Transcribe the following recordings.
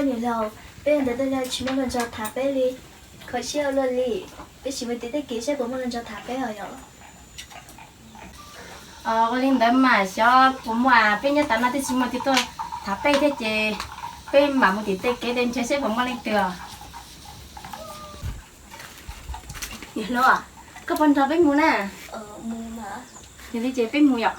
你老被人得了去么人家台北里，可惜了哩，被喜欢得得给些我们人家台北了哟。我领导嘛小父母啊，被人打那的什么的多，台北的这被马木的得给点这些我们领导。你老啊，个班长被木呢？木嘛。你理解被木呀？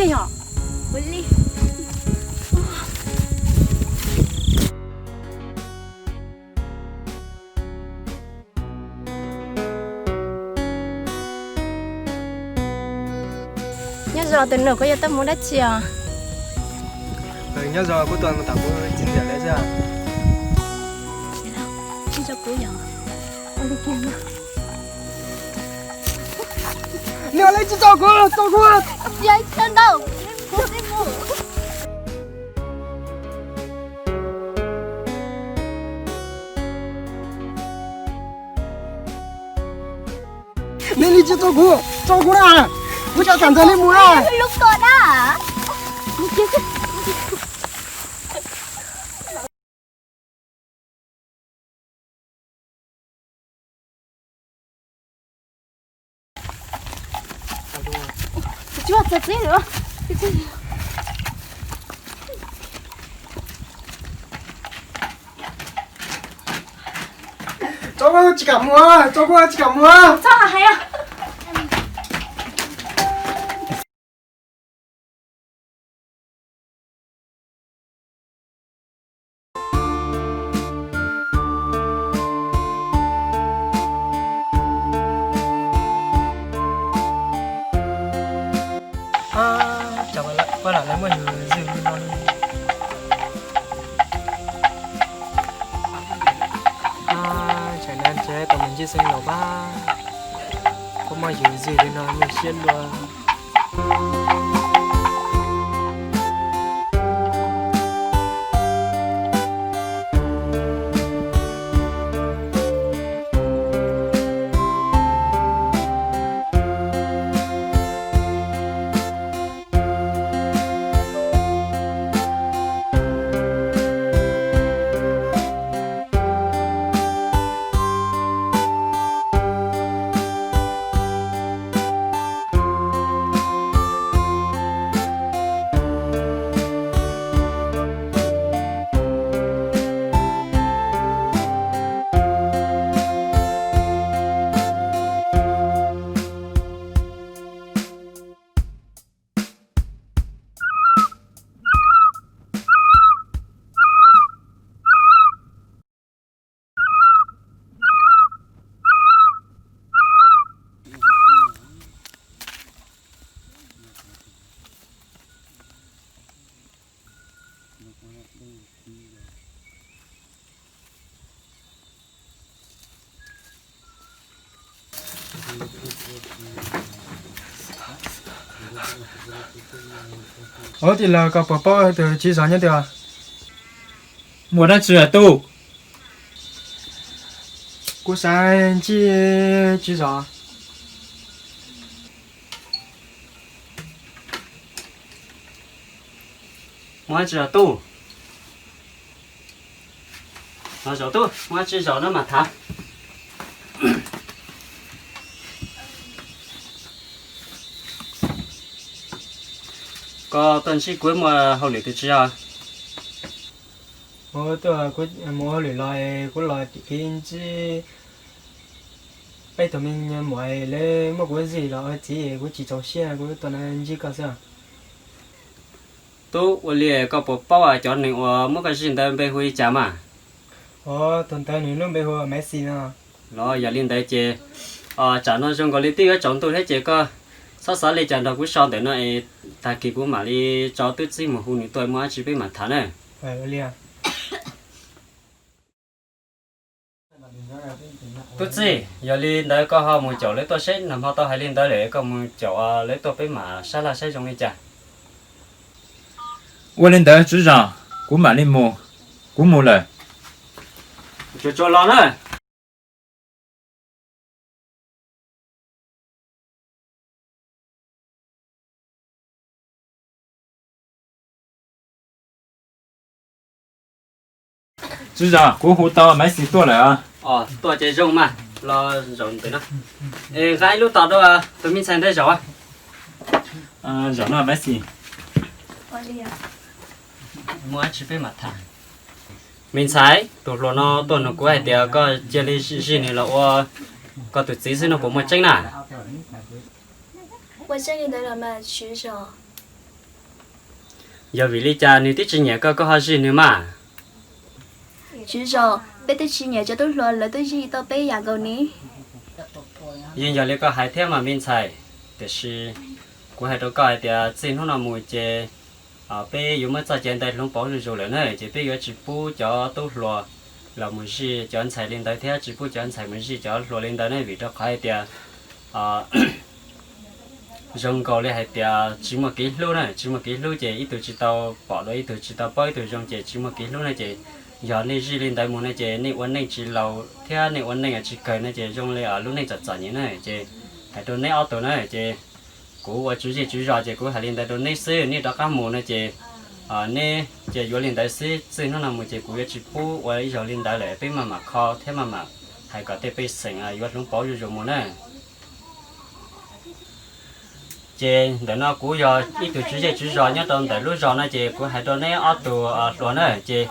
呀，回来。nhớ rồi từ nửa có giờ tâm muốn đất chiều. Nhớ rồi cuối tuần tao cũng chín giờ đấy chưa? Chị cho cô giờ. Ôi đi kia mà. Nè lấy chị cho cô. Giấy chân đâu. Cô đi ngủ. Nè lấy chị cho cô à? Cô cho cẩn thận lên mũi à? Lúc rồi đó. Chưa thật gì nữa. cho cô chỉ cả mua. sao hả hay à? Chào bạn lại quay lại lấy mình dừng lên non. Chẳng nên chế tụi mình chia sinh lẩu ba không mà dừng lên non mình xiên luôn. thì là có bỏ bỏ từ chỉ rõ nhất được. Mua đã chưa tu. Cú sai chỉ rõ. mua chưa tu nó rõ tu mua chưa rõ nó mà thả có tuần sĩ cuối mà hậu lệ từ chưa Mua tôi mua lười lại cú lại kinh chỉ bây giờ mình mua lên mua cái gì là chỉ cho xe cú tuần này chỉ có sao. tu ở lệ có bộ bao à cho nên ở mỗi cái gì đó bên huy chả mà Tuần tới nữa nó bây giờ Messi nữa. nó giờ lên đây chơi chả nó trong cái lý tiêu chọn tôi hết chơi có sao lấy chọn đầu cuối sau để nó ta kỳ của mà đi cho tôi xin một hôm nữa tôi mua chỉ biết mà thả này Phải liền. tốt gì giờ lên đấy có họ một chỗ lấy tôi xét nằm họ tôi hay lên đấy để có một chỗ lấy tôi với mà sao là sẽ trong đi chả Mua lên tới chú rõ. Cú mà lên mua. Cú mua lời. cho lo nữa Chú rõ. Cú hú to mấy xí to lại à. tôi chơi rong mà lo rong tới nó gái lúc tao đó tôi mình xem thấy rõ Rõ nó mấy xí. Ôi đi à. mua chỉ biết mà thả mình sai tụi nó tụi nó cũng hay tiệt có chơi đi gì này là có tụi tí xin nó cũng một tranh nè 我这里的人们举手。 giờ vì lý cha nếu tích chỉ nhẹ có họ gì nữa mà 举手，别的去年就都乱了，都是到北洋沟呢。 nhưng giờ lý có hai thế mà mình sai thì是cũng hay đâu có hay tiệt xin nó là mùi chơi bây giờ mới cho chơi đây luôn bỏ rồi rồi nữa chỉ bây giờ chỉ bu cho tôi lo là mùi gì cho anh xài lên tới thế chỉ bu cho anh xài mùi gì cho lo lên tới này vì đó hay tiệt rong cầu này hay tiệt chỉ một ký luôn này chỉ một ký luôn chơi ít tuổi chỉ tao bỏ rồi ít tuổi chỉ tao bỏ ít tuổi rong chơi chỉ một ký luôn này chơi giờ này chỉ lên tới muốn này chơi này uốn này chỉ lâu thế này uốn này chỉ cười này chơi rong này ở lúc này chặt chặt như này chơi hay đồ này ở đồ này chơi cú chú gì chú rõ chơi cú hay lên tới đồ này xứ này đó các món này chơi này chơi vô lên tới xứ xứ nó là một chơi cú chỉ bu và giờ lên tới lại bên mà kho thế mà hay có thể bị sình vô lúc bỏ rồi món này chơi để nó cú giờ ít tuổi chú rõ nhớ tao tại lúc rõ nó chơi cú hay đồ này ở đồ đồ này chơi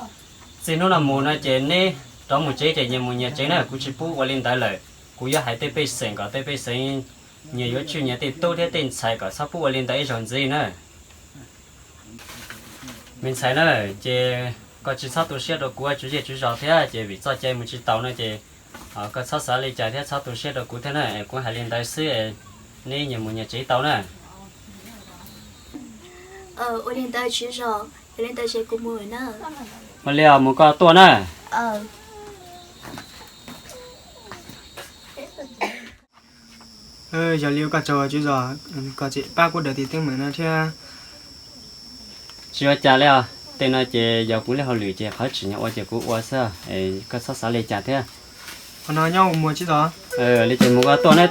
xin nó là mùa nó chơi này trong một chơi nhiều mùa nhiều chơi này cú chỉ bu và lên tới lại cú giờ hay bị sình có thể bị sình nhiều yếu chuyện nhiều thì tôi thấy tiền xài có sắp bu và lên tới rồi gì nữa mình xài nữa chơi có chỉ sáu tuổi xe đồ cú chú rõ thế chơi vì sao chơi một chiếc tàu này chơi có sáu sáu lấy chạy thế sáu tuổi xe đồ cú thế này cú hay lên tới xứ này nhiều mùa nhiều chơi tàu này 我连带举手，连带谁过门呢？ mà liệu một con tua này Giờ liêu cả trò chứ rõ có chị ba của đời thì tiếng mình nó theo chưa trả liệu tên nó chơi giờ cũng là họ lựa chơi khó chỉ nhau chơi cũng qua sao có sáu sáu lấy trả thế còn nói nhau mua chứ rõ lấy chơi một con tua này